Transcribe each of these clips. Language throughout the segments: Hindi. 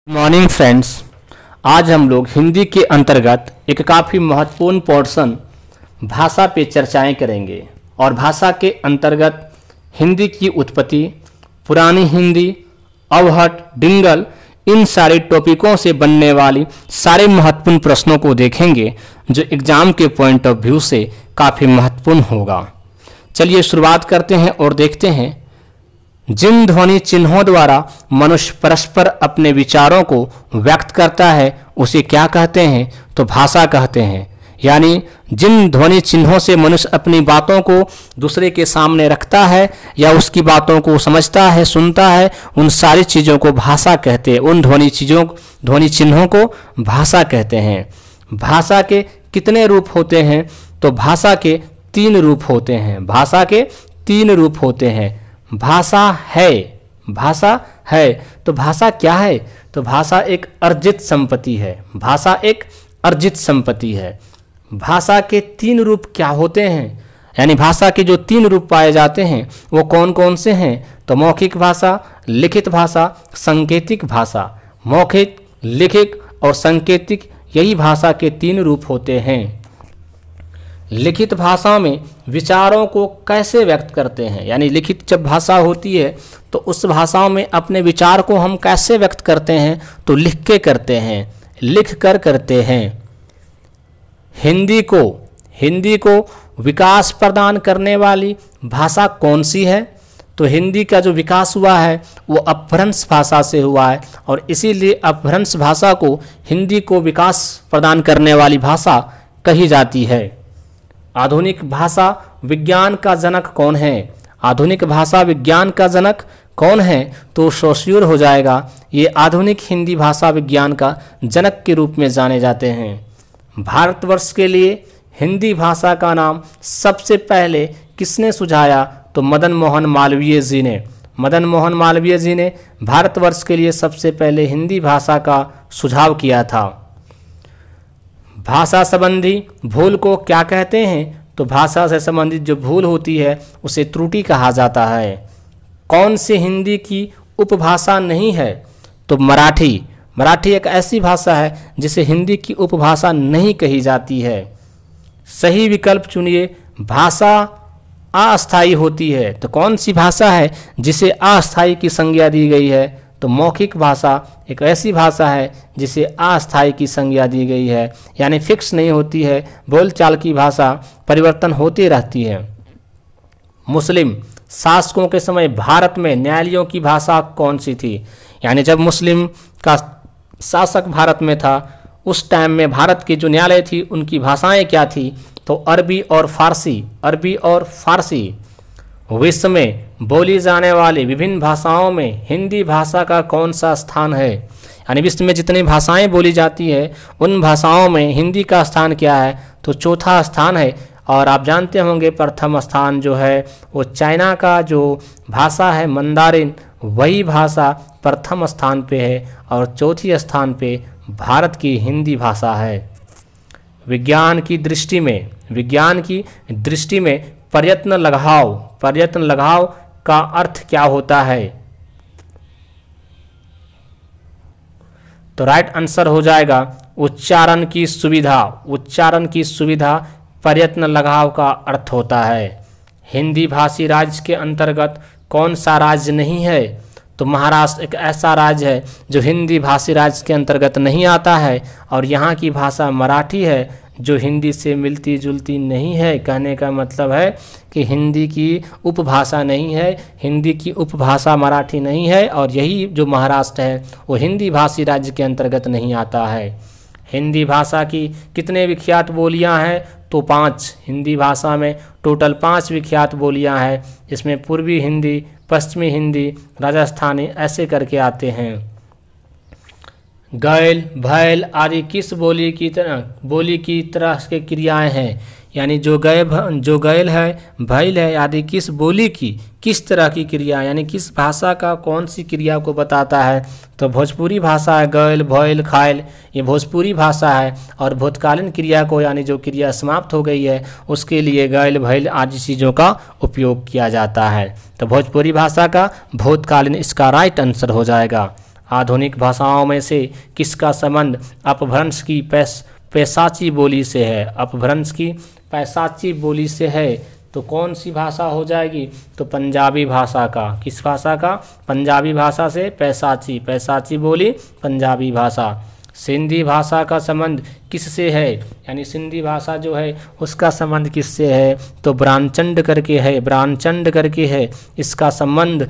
मॉर्निंग फ्रेंड्स, आज हम लोग हिंदी के अंतर्गत एक काफ़ी महत्वपूर्ण पोर्शन भाषा पे चर्चाएं करेंगे और भाषा के अंतर्गत हिंदी की उत्पत्ति, पुरानी हिंदी, अवहट, डिंगल, इन सारे टॉपिकों से बनने वाली सारे महत्वपूर्ण प्रश्नों को देखेंगे जो एग्जाम के पॉइंट ऑफ व्यू से काफ़ी महत्वपूर्ण होगा। चलिए शुरुआत करते हैं और देखते हैं। जिन ध्वनि चिन्हों द्वारा मनुष्य परस्पर अपने विचारों को व्यक्त करता है उसे क्या कहते हैं? तो भाषा कहते हैं। यानी जिन ध्वनि चिन्हों से मनुष्य अपनी बातों को दूसरे के सामने रखता है या उसकी बातों को समझता है, सुनता है, उन सारी चीज़ों को भाषा कहते हैं। उन ध्वनि चिन्हों को भाषा कहते हैं। भाषा के कितने रूप होते हैं? तो भाषा के 3 रूप होते हैं। भाषा के 3 रूप होते हैं। भाषा है तो भाषा क्या है? तो भाषा एक अर्जित संपत्ति है। भाषा एक अर्जित संपत्ति है। भाषा के 3 रूप क्या होते हैं? यानी भाषा के जो 3 रूप पाए जाते हैं वो कौन कौन से हैं? तो मौखिक भाषा, लिखित भाषा, सांकेतिक भाषा। मौखिक, लिखित और सांकेतिक, यही भाषा के 3 रूप होते हैं। लिखित भाषा में विचारों को कैसे व्यक्त करते हैं? यानी लिखित जब भाषा होती है तो उस भाषा में अपने विचार को हम कैसे व्यक्त करते हैं? तो लिख के करते हैं, लिख कर करते हैं। हिंदी को विकास प्रदान करने वाली भाषा कौन सी है? तो हिंदी का जो विकास हुआ है वो अपभ्रंश भाषा से हुआ है और इसीलिए अपभ्रंश भाषा को हिंदी को विकास प्रदान करने वाली भाषा कही जाती है। आधुनिक भाषा विज्ञान का जनक कौन है? आधुनिक भाषा विज्ञान का जनक कौन है? तो सोश्योर हो जाएगा। ये आधुनिक हिंदी भाषा विज्ञान का जनक के रूप में जाने जाते हैं। भारतवर्ष के लिए हिंदी भाषा का नाम सबसे पहले किसने सुझाया? तो मदन मोहन मालवीय जी ने। मदन मोहन मालवीय जी ने भारतवर्ष के लिए सबसे पहले हिंदी भाषा का सुझाव किया था। भाषा संबंधी भूल को क्या कहते हैं? तो भाषा से संबंधित जो भूल होती है उसे त्रुटि कहा जाता है। कौन सी हिंदी की उपभाषा नहीं है? तो मराठी। मराठी एक ऐसी भाषा है जिसे हिंदी की उपभाषा नहीं कही जाती है। सही विकल्प चुनिए। भाषा अस्थायी होती है तो कौन सी भाषा है जिसे अस्थायी की संज्ञा दी गई है? तो मौखिक भाषा एक ऐसी भाषा है जिसे अस्थायी की संज्ञा दी गई है, यानी फिक्स नहीं होती है। बोलचाल की भाषा परिवर्तन होती रहती है। मुस्लिम शासकों के समय भारत में न्यायालयों की भाषा कौन सी थी? यानी जब मुस्लिम का शासक भारत में था उस टाइम में भारत की जो न्यायालय थी उनकी भाषाएं क्या थी? तो अरबी और फारसी। विश्व में बोली जाने वाली विभिन्न भाषाओं में हिंदी भाषा का कौन सा स्थान है? यानी विश्व में जितनी भाषाएं बोली जाती है उन भाषाओं में हिंदी का स्थान क्या है? तो चौथा स्थान है। और आप जानते होंगे प्रथम स्थान जो है वो चाइना का जो भाषा है मंदारिन, वही भाषा प्रथम स्थान पे है और चौथी स्थान पे भारत की हिंदी भाषा है। विज्ञान की दृष्टि में प्रयत्न लगाव का अर्थ क्या होता है? तो राइट आंसर हो जाएगा उच्चारण की सुविधा प्रयत्न लगाव का अर्थ होता है। हिंदी भाषी राज्य के अंतर्गत कौन सा राज्य नहीं है? तो महाराष्ट्र एक ऐसा राज्य है जो हिंदी भाषी राज्य के अंतर्गत नहीं आता है और यहाँ की भाषा मराठी है जो हिंदी से मिलती जुलती नहीं है। कहने का मतलब है कि हिंदी की उपभाषा नहीं है, हिंदी की उपभाषा मराठी नहीं है और यही जो महाराष्ट्र है वो हिंदी भाषी राज्य के अंतर्गत नहीं आता है। हिंदी भाषा की कितने विख्यात बोलियां हैं? तो 5। हिंदी भाषा में टोटल 5 विख्यात बोलियां हैं, जिसमें पूर्वी हिंदी, पश्चिमी हिंदी, राजस्थानी ऐसे करके आते हैं। गैल, भैल आदि किस बोली की तरह के क्रियाएं हैं? यानी जो गैल है, भैल है आदि किस बोली की किस तरह की क्रिया, यानी किस भाषा का कौन सी क्रिया को बताता है? तो भोजपुरी भाषा है। गैल, भैल, खायल ये भोजपुरी भाषा है और भूतकालीन क्रिया को यानी जो क्रिया समाप्त हो गई है उसके लिए गैल, भैल आदि चीज़ों का उपयोग किया जाता है। तो भोजपुरी भाषा का भूतकालीन इसका राइट आंसर हो जाएगा। आधुनिक भाषाओं में से किसका संबंध अपभ्रंश की पैशाची बोली से है? अपभ्रंश की पैशाची बोली से है तो कौन सी भाषा हो जाएगी? तो पंजाबी भाषा का। किस भाषा का? पंजाबी भाषा से पैशाची, पैशाची बोली पंजाबी भाषा। सिंधी भाषा का संबंध किससे है? यानी सिंधी भाषा जो है उसका संबंध किससे है? तो ब्राह्मचंड करके है, ब्राह्मचंड करके है इसका संबंध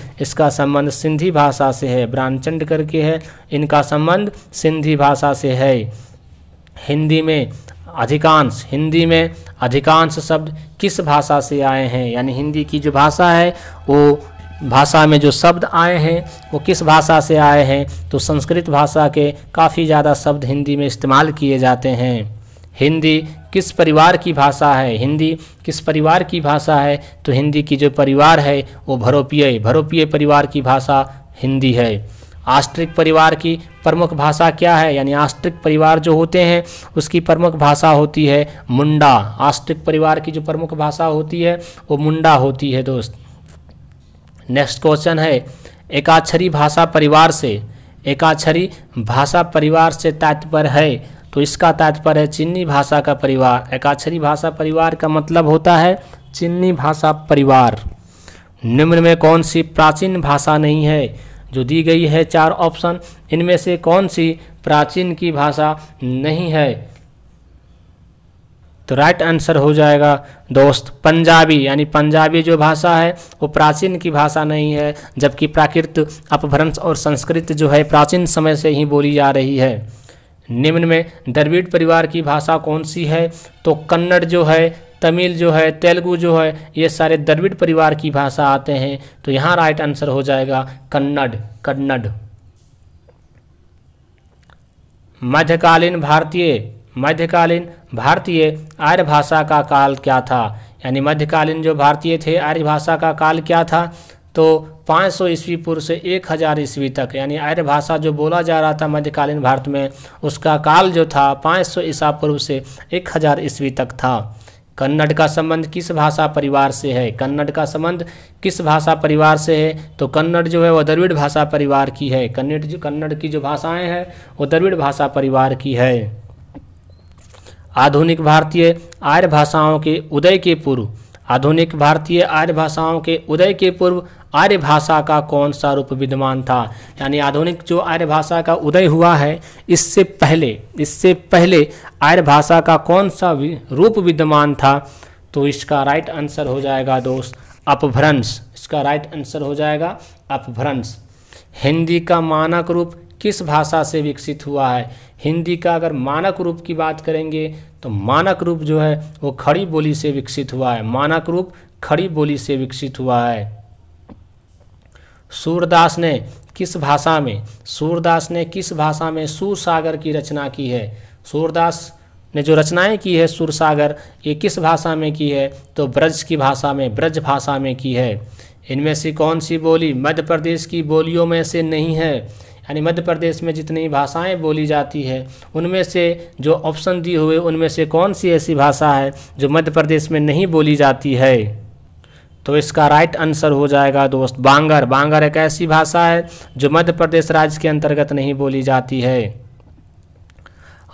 सिंधी भाषा से है, ब्राह्मचंड करके है, इनका संबंध सिंधी भाषा से है। हिंदी में अधिकांश शब्द किस भाषा से आए हैं? यानी हिंदी की जो भाषा है वो भाषा में जो शब्द आए हैं वो किस भाषा से आए हैं? तो संस्कृत भाषा के काफ़ी ज़्यादा शब्द हिंदी में इस्तेमाल किए जाते हैं। हिंदी किस परिवार की भाषा है? हिंदी किस परिवार की भाषा है? तो हिंदी की जो परिवार है वो भरोपिये परिवार की भाषा हिंदी है। आस्ट्रिक परिवार की प्रमुख भाषा क्या है? यानी आस्ट्रिक परिवार जो होते हैं उसकी प्रमुख भाषा होती है मुंडा। आस्ट्रिक परिवार की जो प्रमुख भाषा होती है वो मुंडा होती है दोस्त। नेक्स्ट क्वेश्चन है एकाक्षरी भाषा परिवार से, एकाक्षरी भाषा परिवार से तात्पर्य है? तो इसका तात्पर्य है चिन्नी भाषा का परिवार। एकाक्षरी भाषा परिवार का मतलब होता है चिन्नी भाषा परिवार। निम्न में कौन सी प्राचीन भाषा नहीं है? जो दी गई है 4 ऑप्शन, इनमें से कौन सी प्राचीन की भाषा नहीं है? तो राइट आंसर हो जाएगा दोस्त पंजाबी। यानी पंजाबी जो भाषा है वो प्राचीन की भाषा नहीं है, जबकि प्राकृत, अपभ्रंश और संस्कृत जो है प्राचीन समय से ही बोली जा रही है। निम्न में द्रविड़ परिवार की भाषा कौन सी है? तो कन्नड़ जो है, तमिल जो है, तेलुगु जो है, ये सारे द्रविड़ परिवार की भाषा आते हैं। तो यहाँ राइट आंसर हो जाएगा कन्नड़। मध्यकालीन भारतीय आर्य भाषा का काल क्या था? यानी मध्यकालीन जो भारतीय थे आर्य भाषा का काल क्या था? तो 500 ईस्वी पूर्व से 1000 ईस्वी तक, यानी आर्य भाषा जो बोला जा रहा था मध्यकालीन भारत में उसका काल जो था 500 ईसा पूर्व से 1000 ईस्वी तक था। कन्नड़ का संबंध किस भाषा परिवार से है? कन्नड़ का संबंध किस भाषा परिवार से है? तो कन्नड़ जो है वो द्रविड़ भाषा परिवार की है। कन्नड़ की जो भाषाएं हैं वो द्रविड़ भाषा परिवार की है। आधुनिक भारतीय आर्य भाषाओं के उदय के पूर्व, आधुनिक भारतीय आर्य भाषाओं के उदय के पूर्व आर्य भाषा का कौन सा रूप विद्यमान था? यानी आधुनिक जो आर्य भाषा का उदय हुआ है इससे पहले आर्य भाषा का कौन सा रूप विद्यमान था? तो इसका राइट आंसर हो जाएगा दोस्त अपभ्रंश। इसका राइट आंसर हो जाएगा अपभ्रंश। हिंदी का मानक रूप किस भाषा से विकसित हुआ है? हिंदी का अगर मानक रूप की बात करेंगे तो मानक रूप जो है वो खड़ी बोली से विकसित हुआ है। मानक रूप खड़ी बोली से विकसित हुआ है। सूरदास ने किस भाषा में सूरसागर की रचना की है? सूरदास ने जो रचनाएं की है सूरसागर, ये किस भाषा में की है? तो ब्रज भाषा में की है। इनमें से कौन सी बोली मध्य प्रदेश की बोलियों में से नहीं है? यानी मध्य प्रदेश में जितनी भाषाएं बोली जाती है उनमें से जो ऑप्शन दिए हुए उनमें से कौन सी ऐसी भाषा है जो मध्य प्रदेश में नहीं बोली जाती है? तो इसका राइट आंसर हो जाएगा दोस्त बांगर एक ऐसी भाषा है जो मध्य प्रदेश राज्य के अंतर्गत नहीं बोली जाती है।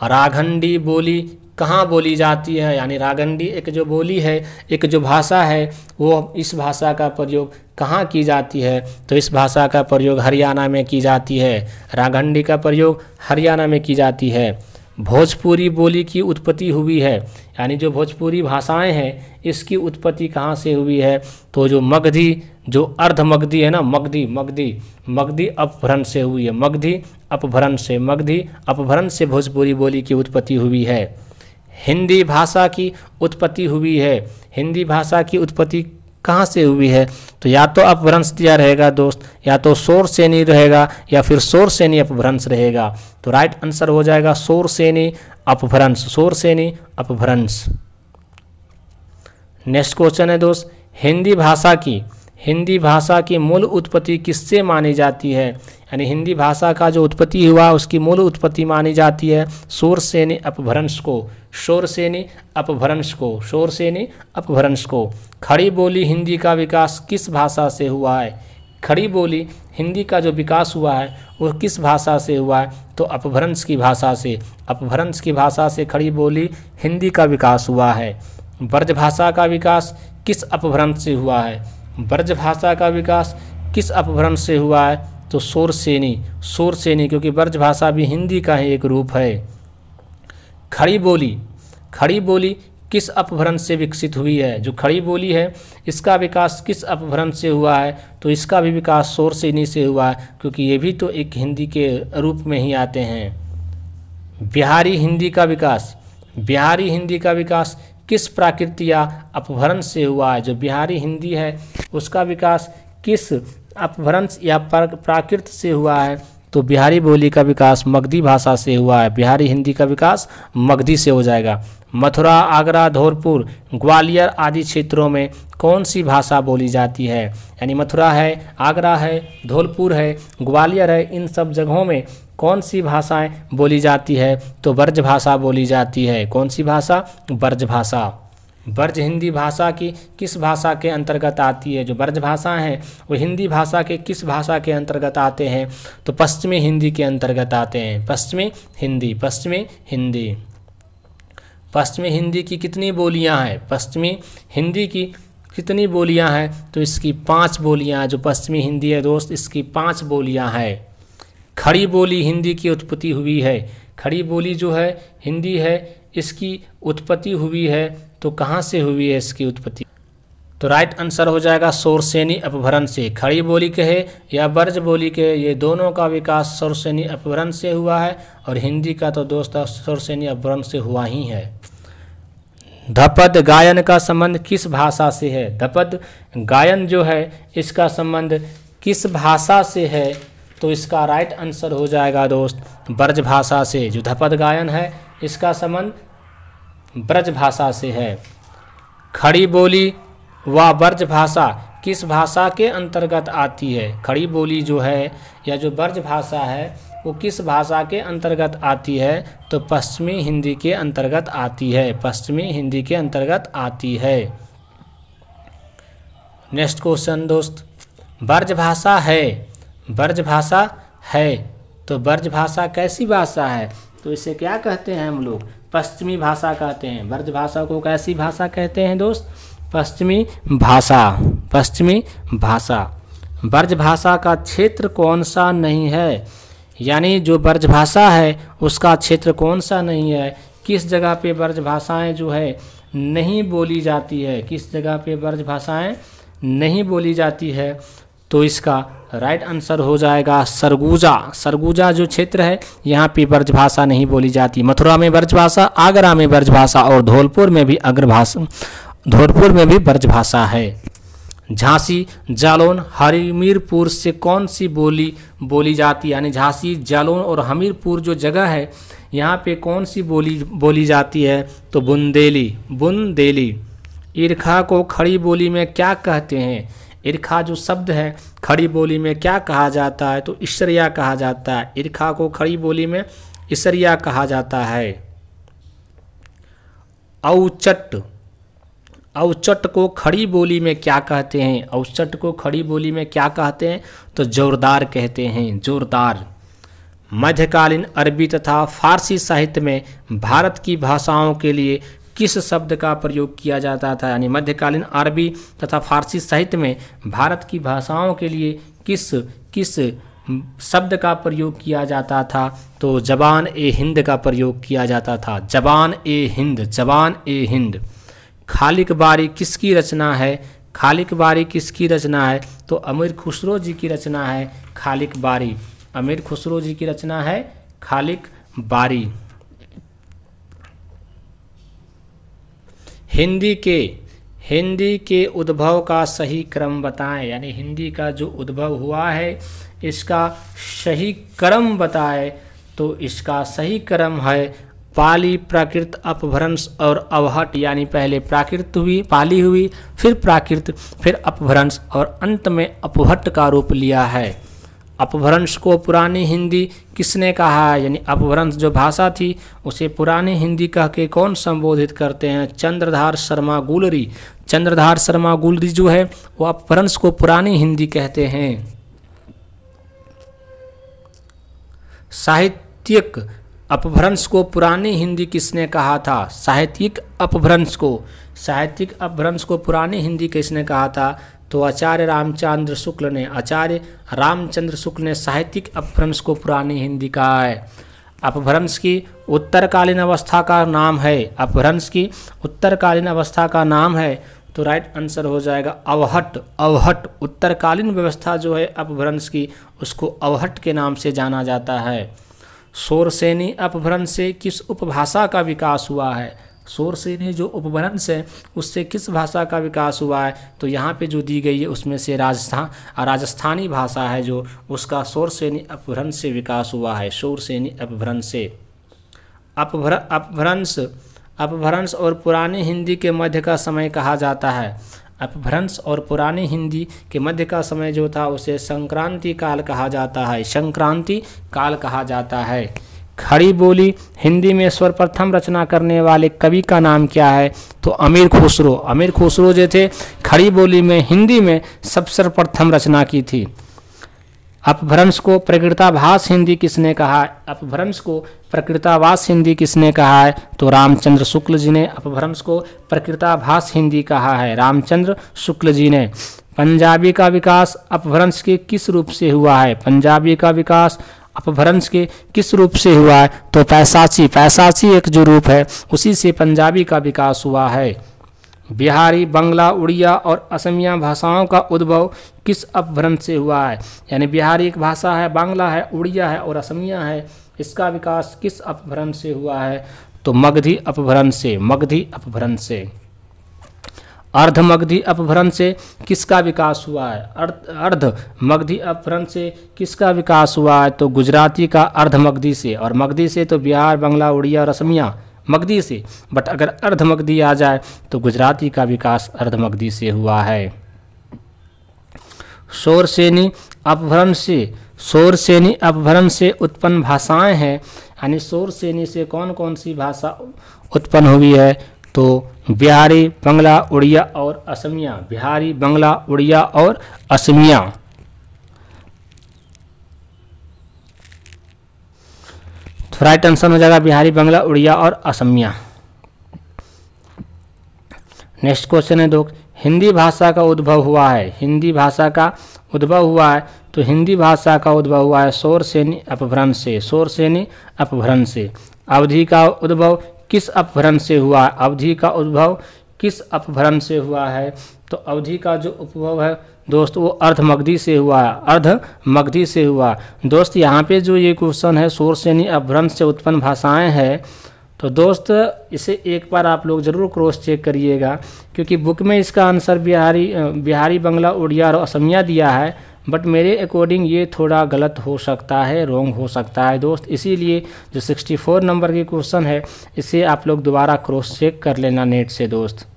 राघंडी बोली कहाँ बोली जाती है? यानी राघंडी एक जो बोली है, एक जो भाषा है, वो इस भाषा का प्रयोग कहाँ की जाती है? तो इस भाषा का प्रयोग हरियाणा में की जाती है। राघंडी का प्रयोग हरियाणा में की जाती है। भोजपुरी बोली की उत्पत्ति हुई है, यानी जो भोजपुरी भाषाएं हैं इसकी उत्पत्ति कहाँ से हुई है? तो जो मगधी, जो अर्ध मगधी है ना, मगधी अपभ्रंश से हुई है। मगधी अपभ्रंश से भोजपुरी बोली की उत्पत्ति हुई है। हिंदी भाषा की उत्पत्ति हुई है। हिंदी भाषा की उत्पत्ति कहाँ से हुई है? तो या तो अपभ्रंश दिया रहेगा दोस्त, या तो शोरसेनी रहेगा, या फिर शोरसेनी अपभ्रंश रहेगा। तो राइट आंसर हो जाएगा शोरसेनी अपभ्रंश। नेक्स्ट क्वेश्चन है दोस्त, हिंदी भाषा की मूल उत्पत्ति किससे मानी जाती है? यानी हिंदी भाषा का जो उत्पत्ति हुआ उसकी मूल उत्पत्ति मानी जाती है शोरसेनी अपभ्रंश को। खड़ी बोली हिंदी का विकास किस भाषा से हुआ है? खड़ी बोली हिंदी का जो विकास हुआ है वो किस भाषा से हुआ है, तो अपभ्रंश की भाषा से। अपभ्रंश की भाषा से खड़ी बोली हिंदी का विकास हुआ है। ब्रज भाषा का विकास किस अपभ्रंश से हुआ है, ब्रज भाषा का विकास किस अपभ्रंश से हुआ है, तो शोरसेनी। शोरसेनी, क्योंकि ब्रज भाषा भी हिंदी का ही एक रूप है। खड़ी बोली, खड़ी बोली किस अपभ्रंश से विकसित हुई है, जो खड़ी बोली है इसका विकास किस अपभ्रंश से हुआ है, तो इसका भी विकास शोरसेनी से हुआ है, क्योंकि ये भी तो एक हिंदी के रूप में ही आते हैं। बिहारी हिंदी का विकास, बिहारी हिंदी का विकास किस प्राकृत या अपभ्रंश से हुआ है, जो बिहारी हिंदी है उसका विकास किस अपभ्रंश या प्राकृत से हुआ है, तो बिहारी बोली का विकास मगधी भाषा से हुआ है। बिहारी हिंदी का विकास मगधी से हो जाएगा। मथुरा, आगरा, धौलपुर, ग्वालियर आदि क्षेत्रों में कौन सी भाषा बोली जाती है, यानी मथुरा है, आगरा है, धौलपुर है, ग्वालियर है, इन सब जगहों में कौन सी भाषाएं बोली जाती है, तो ब्रज भाषा बोली जाती है। कौन सी भाषा, ब्रज भाषा। ब्रज हिंदी भाषा की किस भाषा के अंतर्गत आती है, जो ब्रज भाषा है वो हिंदी भाषा के किस भाषा के अंतर्गत आते हैं, तो पश्चिमी हिंदी के अंतर्गत आते हैं। पश्चिमी हिंदी, पश्चिमी हिंदी। पश्चिमी हिंदी की कितनी बोलियां हैं, पश्चिमी हिंदी की कितनी बोलियां हैं, तो इसकी 5 बोलियां हैं। जो पश्चिमी हिंदी है दोस्त, इसकी 5 बोलियां हैं। खड़ी बोली हिंदी की उत्पत्ति हुई है। खड़ी बोली जो है हिंदी है इसकी उत्पत्ति हुई है, तो कहाँ से हुई है इसकी उत्पत्ति, तो राइट आंसर हो जाएगा शोरसेनी अपभ्रंश से। खड़ी बोली कहे या ब्रज बोली कहे, ये दोनों का विकास शोरसेनी अपभ्रंश से हुआ है, और हिंदी का तो दोस्त शोरसेनी अपभ्रंश से हुआ ही है। धपद गायन का संबंध किस भाषा से है, धपद गायन जो है इसका संबंध किस भाषा से है, तो इसका राइट आंसर हो जाएगा दोस्त ब्रज भाषा से। जो धपद गायन है इसका संबंध ब्रज भाषा से है। खड़ी बोली व ब्रज भाषा किस भाषा के अंतर्गत आती है, खड़ी बोली जो है या जो ब्रज भाषा है वो किस भाषा के अंतर्गत आती है, तो पश्चिमी हिंदी के अंतर्गत आती है। पश्चिमी हिंदी के अंतर्गत आती है। नेक्स्ट क्वेश्चन दोस्त, ब्रज भाषा है, ब्रज भाषा है, तो ब्रज भाषा कैसी भाषा है, तो इसे क्या कहते हैं हम लोग, पश्चिमी भाषा कहते हैं। ब्रज भाषा को कैसी भाषा कहते हैं दोस्त, पश्चिमी भाषा। पश्चिमी भाषा। ब्रज भाषा का क्षेत्र कौन सा नहीं है, यानी जो ब्रज भाषा है उसका क्षेत्र कौन सा नहीं है, किस जगह पे ब्रज भाषाएं जो है नहीं बोली जाती है, किस जगह पे ब्रज भाषाएं नहीं बोली जाती है, तो इसका राइट आंसर हो जाएगा सरगुजा। सरगुजा जो क्षेत्र है यहाँ पे ब्रज भाषा नहीं बोली जाती। मथुरा में ब्रज भाषा, आगरा में ब्रज भाषा और धौलपुर में भी धौलपुर में भी ब्रज भाषा है। झांसी, जालौन, हमीरपुर से कौन सी बोली बोली जाती है, यानी झांसी, जालौन और हमीरपुर जो जगह है यहाँ पे कौन सी बोली बोली जाती है, तो बुंदेली। बुंदेली। ईरखा को खड़ी बोली में क्या कहते हैं, ईरखा जो शब्द है खड़ी बोली में क्या कहा जाता है, तो इसरिया कहा जाता है। ईरखा को खड़ी बोली में इसरिया कहा जाता है। औचट, औचट को खड़ी बोली में क्या कहते हैं, औचट को खड़ी बोली में क्या कहते हैं, तो जोरदार कहते हैं, जोरदार। मध्यकालीन अरबी तथा फारसी साहित्य में भारत की भाषाओं के लिए किस शब्द का प्रयोग किया जाता था, यानी मध्यकालीन अरबी तथा फारसी साहित्य में भारत की भाषाओं के लिए किस शब्द का प्रयोग किया जाता था, तो जबान ए हिंद का प्रयोग किया जाता था। जबान ए हिंद, जबान ए हिंद। खालिक बारी किसकी रचना है, खालिक बारी किसकी रचना है, तो अमीर खुसरो जी की रचना है खालिक बारी। अमीर खुसरो जी की रचना है खालिक बारी। हिंदी के उद्भव का सही क्रम बताएं, यानी हिंदी का जो उद्भव हुआ है इसका सही क्रम बताएं, तो इसका सही क्रम है पाली, प्राकृत, अपभ्रंश और अवहट, यानी पहले प्राकृत हुई, पाली हुई, फिर प्राकृत, फिर अपभ्रंश और अंत में अपहट का रूप लिया है। अपभ्रंश को पुरानी हिंदी किसने कहा है, यानी अपभ्रंश जो भाषा थी उसे पुरानी हिंदी कह के कौन संबोधित करते हैं, चंद्रधार शर्मा गुलरी। चंद्रधार शर्मा गुलरी जो है वो अपभ्रंश को पुरानी हिंदी कहते हैं। साहित्यिक अपभ्रंश को पुरानी हिंदी किसने कहा था? साहित्यिक अपभ्रंश को पुरानी हिंदी किसने कहा था? तो आचार्य रामचंद्र शुक्ल ने। आचार्य रामचंद्र शुक्ल ने साहित्यिक अपभ्रंश को पुरानी हिंदी कहा है। अपभ्रंश की उत्तरकालीन अवस्था का नाम है। अपभ्रंश की उत्तरकालीन अवस्था का नाम है, तो राइट आंसर हो जाएगा अवहट। अवहट उत्तरकालीन व्यवस्था जो है अपभ्रंश की, उसको अवहट के नाम से जाना जाता है। शोरसेनी अपभ्रंश से किस उपभाषा का विकास हुआ है? शोरसेनी जो उपभ्रंश है उससे किस भाषा का विकास हुआ है? तो यहाँ पे जो दी गई है उसमें से राजस्थानी भाषा है जो, उसका शोरसेनी अपभ्रंश से विकास हुआ है। शोरसेनी अपभ्रंश से। अपभ्रंश और पुरानी हिंदी के मध्य का समय कहा जाता है। अपभ्रंश और पुरानी हिंदी के मध्य का समय जो था उसे संक्रांति काल कहा जाता है। संक्रांति काल कहा जाता है। खड़ी बोली हिंदी में सर्वप्रथम रचना करने वाले कवि का नाम क्या है? तो अमीर खुसरो। अमीर खुसरो जो थे खड़ी बोली में हिंदी में सबसे सर्वप्रथम रचना की थी। अपभ्रंश को प्रकृताभास हिंदी किसने कहा है? अपभ्रंश को प्रकृताभास हिंदी किसने कहा है? तो रामचंद्र शुक्ल जी ने अपभ्रंश को प्रकृताभास हिंदी कहा है। रामचंद्र शुक्ल जी ने। पंजाबी का विकास अपभ्रंश के किस रूप से हुआ है? पंजाबी का विकास अपभ्रंश के किस रूप से हुआ है? तो पैसाची। पैसाची एक जो रूप है उसी से पंजाबी का विकास हुआ है। बिहारी, बंगला, उड़िया और असमिया भाषाओं का उद्भव किस अपभ्रंश से हुआ है? यानी बिहारी एक भाषा है, बांग्ला है, उड़िया है और असमिया है। इसका विकास किस अपभ्रंश से हुआ है? तो मगधी अपभ्रंश से। मगधी अपभ्रंश से। अर्धमगधी अपभ्रंश से किसका विकास हुआ है? अर्ध मगधी अपभ्रंश से किसका विकास हुआ है? तो गुजराती का अर्धमगधी से। और मगधी से तो बिहार, बंगला, उड़िया और असमिया मगधी से, बट अगर अर्धमगधी आ जाए तो गुजराती का विकास अर्धमगधी से हुआ है। शोरसेनी अपभ्रंश से। शोरसेनी अपभ्रंश से उत्पन्न भाषाएं हैं, यानी शोरसेनी से कौन कौन सी भाषा उत्पन्न हुई है? तो बिहारी, बंगला, उड़िया और असमिया। बिहारी, बंगला, उड़िया और असमिया। तो राइट आंसर हो जाएगा बिहारी, बंगला, उड़िया और असमिया। नेक्स्ट क्वेश्चन है दो, हिंदी भाषा का उद्भव हुआ है। हिंदी भाषा का उद्भव हुआ है, तो हिंदी भाषा का उद्भव हुआ है शोरसेनी अपभ्रंश से। शोरसेनी अपभ्रंश से। अवधी का उद्भव किस अपभ्रंश से हुआ है? अवधी का उद्भव किस अपभ्रंश से हुआ है? तो अवधी का जो उद्भव है दोस्त वो अर्धमगधी से हुआ है। अर्धमगधी से हुआ। दोस्त यहाँ पे जो ये क्वेश्चन है शोरसेनी अपभ्रंश से उत्पन्न भाषाएं हैं, तो दोस्त इसे एक बार आप लोग ज़रूर क्रॉस चेक करिएगा, क्योंकि बुक में इसका आंसर बिहारी, बंगला, उड़िया और असमिया दिया है, बट मेरे अकॉर्डिंग ये थोड़ा गलत हो सकता है, रॉन्ग हो सकता है दोस्त। इसीलिए जो 64 नंबर की क्वेश्चन है इसे आप लोग दोबारा क्रॉस चेक कर लेना नेट से दोस्त।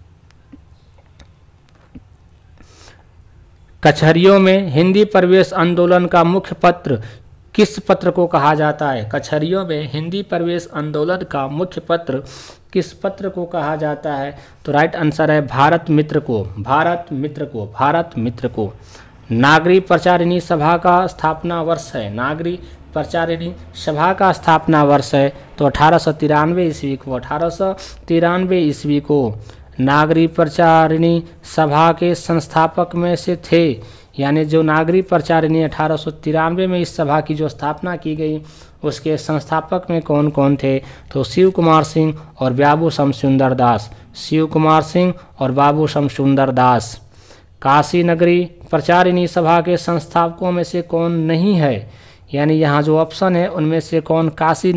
कचहरियों में हिंदी प्रवेश आंदोलन का मुख्य पत्र किस पत्र को कहा जाता है? कचहरियों में हिंदी प्रवेश आंदोलन का मुख्य पत्र किस पत्र को कहा जाता है? तो राइट आंसर है भारत मित्र को। भारत मित्र को। भारत मित्र को। नागरी प्रचारिणी सभा का स्थापना वर्ष है। नागरी प्रचारिणी सभा का स्थापना वर्ष है तो 1893 ईस्वी को। 1893 ईस्वी को। नागरी प्रचारिणी सभा के संस्थापक में से थे, यानी जो नागरी प्रचारिणी 1893 में इस सभा की जो स्थापना की गई उसके संस्थापक में कौन कौन थे? तो शिव कुमार सिंह और बाबू शमसुंदर दास। शिव कुमार सिंह और बाबू शमसुंदर दास। काशी नगरी प्रचारिणी सभा के संस्थापकों में से कौन नहीं है? यानी यहाँ जो ऑप्शन है उनमें से कौन काशी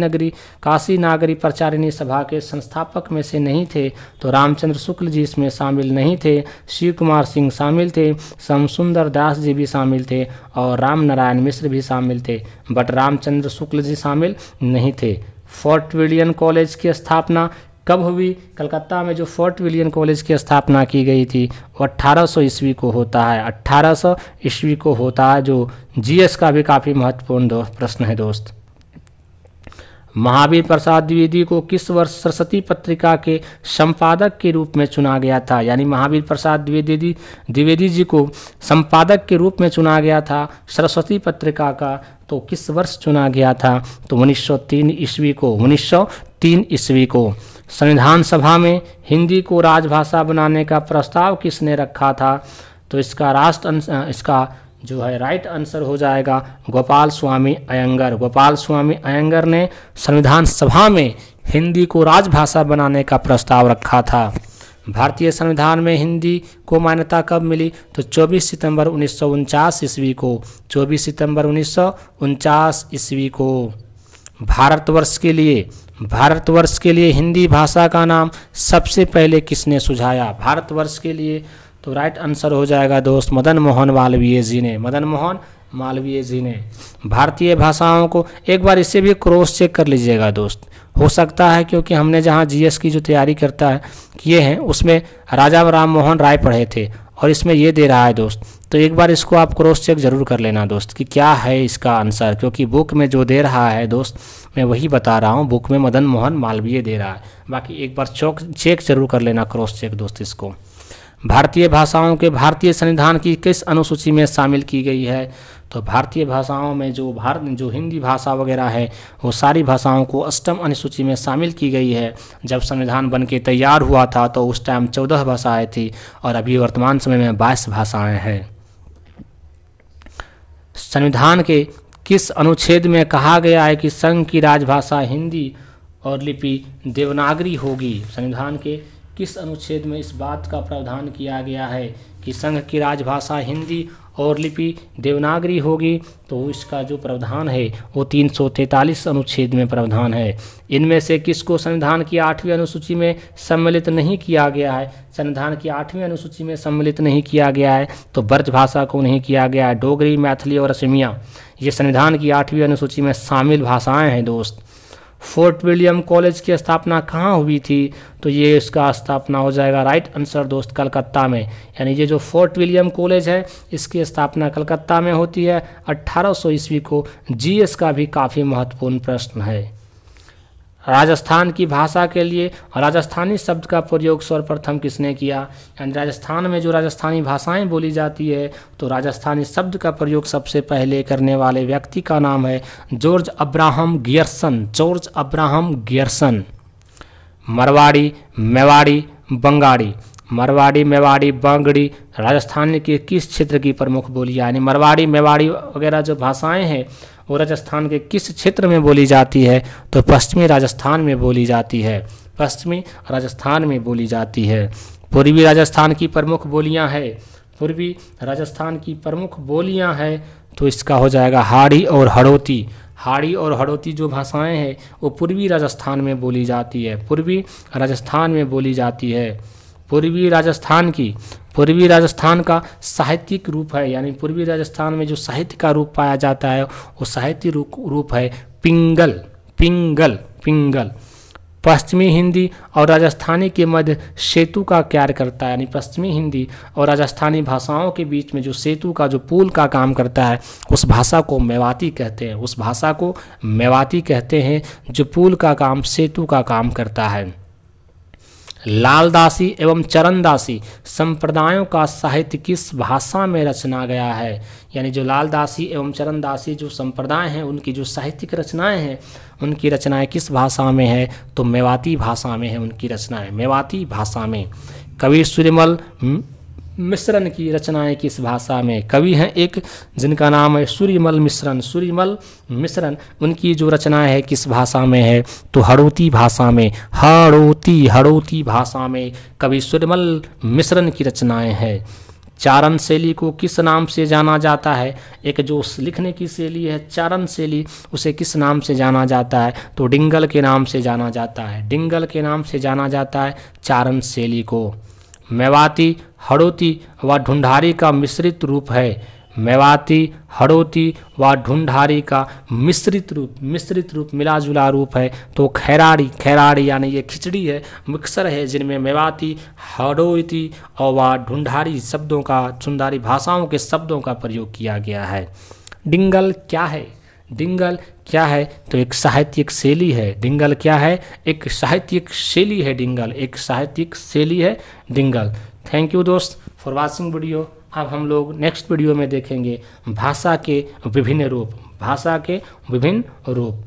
नागरी प्रचारिणी सभा के संस्थापक में से नहीं थे? तो रामचंद्र शुक्ल जी इसमें शामिल नहीं थे। शिव कुमार सिंह शामिल थे, शमसुंदर दास जी भी शामिल थे और राम नारायण मिश्र भी शामिल थे, बट रामचंद्र शुक्ल जी शामिल नहीं थे। फोर्ट विलियम कॉलेज की स्थापना कब हुई? कलकत्ता में जो फोर्ट विलियम कॉलेज की स्थापना की गई थी वो 1800 ईस्वी को होता है। 1800 ईस्वी को होता है, जो जीएस का भी काफ़ी महत्वपूर्ण प्रश्न है दोस्त। महावीर प्रसाद द्विवेदी को किस वर्ष सरस्वती पत्रिका के संपादक के रूप में चुना गया था? यानी महावीर प्रसाद द्विवेदी जी को संपादक के रूप में चुना गया था सरस्वती पत्रिका का, तो किस वर्ष चुना गया था? तो 1903 ईस्वी को, 1903 ईस्वी को। संविधान सभा में हिंदी को राजभाषा बनाने का प्रस्ताव किसने रखा था? तो इसका जो है राइट आंसर हो जाएगा गोपाल स्वामी अयंगर। गोपाल स्वामी अयंगर ने संविधान सभा में हिंदी को राजभाषा बनाने का प्रस्ताव रखा था। भारतीय संविधान में हिंदी को मान्यता कब मिली? तो 24 सितंबर 1949 ईस्वी को, 24 सितंबर 1949 ईस्वी को। भारतवर्ष के लिए हिंदी भाषा का नाम सबसे पहले किसने सुझाया? भारतवर्ष के लिए तो राइट आंसर हो जाएगा दोस्त मदन मोहन मालवीय जी ने, मदन मोहन मालवीय जी ने। भारतीय भाषाओं को एक बार इसे भी क्रॉस चेक कर लीजिएगा दोस्त, हो सकता है क्योंकि हमने जहाँ जीएस की जो तैयारी किए हैं उसमें राजा राम मोहन राय पढ़े थे और इसमें ये दे रहा है दोस्त, तो एक बार इसको आप क्रॉस चेक जरूर कर लेना दोस्त कि क्या है इसका आंसर, क्योंकि बुक में जो दे रहा है दोस्त मैं वही बता रहा हूँ, बुक में मदन मोहन मालवीय दे रहा है, बाकी एक बार चेक जरूर कर लेना क्रॉस चेक दोस्त इसको। भारतीय भाषाओं के भारतीय संविधान की किस अनुसूची में शामिल की गई है? तो भारतीय भाषाओं में जो हिंदी भाषा वगैरह है वो सारी भाषाओं को अष्टम अनुसूची में शामिल की गई है। जब संविधान बन के तैयार हुआ था तो उस टाइम 14 भाषाएं थी और अभी वर्तमान समय में 22 भाषाएं हैं। संविधान के किस अनुच्छेद में कहा गया है कि संघ की राजभाषा हिंदी और लिपि देवनागरी होगी? संविधान के किस अनुच्छेद में इस बात का प्रावधान किया गया है कि संघ की राजभाषा हिंदी और लिपि देवनागरी होगी? तो इसका जो प्रावधान है वो 343 अनुच्छेद में प्रावधान है। इनमें से किसको संविधान की 8वीं अनुसूची में सम्मिलित नहीं किया गया है? संविधान की 8वीं अनुसूची में सम्मिलित नहीं किया गया है तो ब्रज भाषा को नहीं किया गया है। डोगरी, मैथिली और असमिया ये संविधान की 8वीं अनुसूची में शामिल भाषाएँ हैं दोस्त। फोर्ट विलियम कॉलेज की स्थापना कहाँ हुई थी? तो ये इसका स्थापना हो जाएगा राइट आंसर दोस्त कलकत्ता में। यानी ये जो फोर्ट विलियम कॉलेज है इसकी स्थापना कलकत्ता में होती है 1800 ईस्वी को। जीएस का भी काफ़ी महत्वपूर्ण प्रश्न है। राजस्थान की भाषा के लिए राजस्थानी शब्द का प्रयोग सर्वप्रथम किसने किया? यानी राजस्थान में जो राजस्थानी भाषाएं बोली जाती है तो राजस्थानी शब्द का प्रयोग सबसे पहले करने वाले व्यक्ति का नाम है George Abraham Grierson. George Abraham Grierson. Marwari, Mewari, बंगाड़ी। मरवाड़ी, मेवाड़ी, बंगड़ी राजस्थान के किस क्षेत्र की प्रमुख बोलियाँ? यानी मरवाड़ी, मेवाड़ी वगैरह जो भाषाएं हैं वो राजस्थान के किस क्षेत्र में बोली जाती है? तो पश्चिमी राजस्थान में बोली जाती है। पश्चिमी राजस्थान में बोली जाती है। पूर्वी राजस्थान की प्रमुख बोलियां है। पूर्वी राजस्थान की प्रमुख बोलियां है तो इसका हो जाएगा हाड़ी और हड़ौती। हाड़ी और हड़ौती जो भाषाएं हैं वो पूर्वी राजस्थान में बोली जाती है। पूर्वी राजस्थान में बोली जाती है। पूर्वी राजस्थान का साहित्यिक रूप है, यानी पूर्वी राजस्थान में जो साहित्य का रूप पाया जाता है वो साहित्य रूप है पिंगल। पिंगल, पिंगल। पश्चिमी हिंदी और राजस्थानी के मध्य सेतु का कार्य करता है, यानी पश्चिमी हिंदी और राजस्थानी भाषाओं के बीच में जो सेतु का जो पुल का काम करता है उस भाषा को मेवाती कहते हैं। उस भाषा को मेवाती कहते हैं जो पुल का काम, सेतु का काम करता है। लालदासी एवं चरणदासी संप्रदायों का साहित्य किस भाषा में रचना गया है? यानी जो लालदासी एवं चरणदासी जो संप्रदाय हैं उनकी जो साहित्यिक रचनाएं हैं उनकी रचनाएं किस भाषा में है? तो मेवाती भाषा में है उनकी रचनाएं, मेवाती भाषा में। कवि सूर्यमल मिश्रण की रचनाएं किस भाषा में? कवि हैं एक जिनका नाम है सूर्यमल मिश्रण। सूर्यमल मिश्रण उनकी जो रचनाएं है किस भाषा में है? तो हड़ौती भाषा में। हड़ौती भाषा में कवि सूर्यमल मिश्रण की रचनाएं हैं। चारण शैली को किस नाम से जाना जाता है? एक जो लिखने की शैली है चारण शैली, उसे किस नाम से जाना जाता है? तो डिंगल के नाम से जाना जाता है। डिंगल के नाम से जाना जाता है चारण शैली को। मेवाती, हड़ौती व ढूंढारी का मिश्रित रूप है। मेवाती, हड़ौती व ढूंढारी का मिश्रित रूप मिला जुला रूप है तो खैराड़ी यानी ये खिचड़ी है, मिक्सर है जिनमें मेवाती, हड़ौती और व ढूंढारी शब्दों का, ढूंढारी भाषाओं के शब्दों का प्रयोग किया गया है। डिंगल क्या है? डिंगल क्या है? तो एक साहित्यिक शैली है। डिंगल क्या है? एक साहित्यिक शैली है। डिंगल एक साहित्यिक शैली है डिंगल। थैंक यू दोस्त फॉर वॉचिंग वीडियो। अब हम लोग नेक्स्ट वीडियो में देखेंगे भाषा के विभिन्न रूप। भाषा के विभिन्न रूप।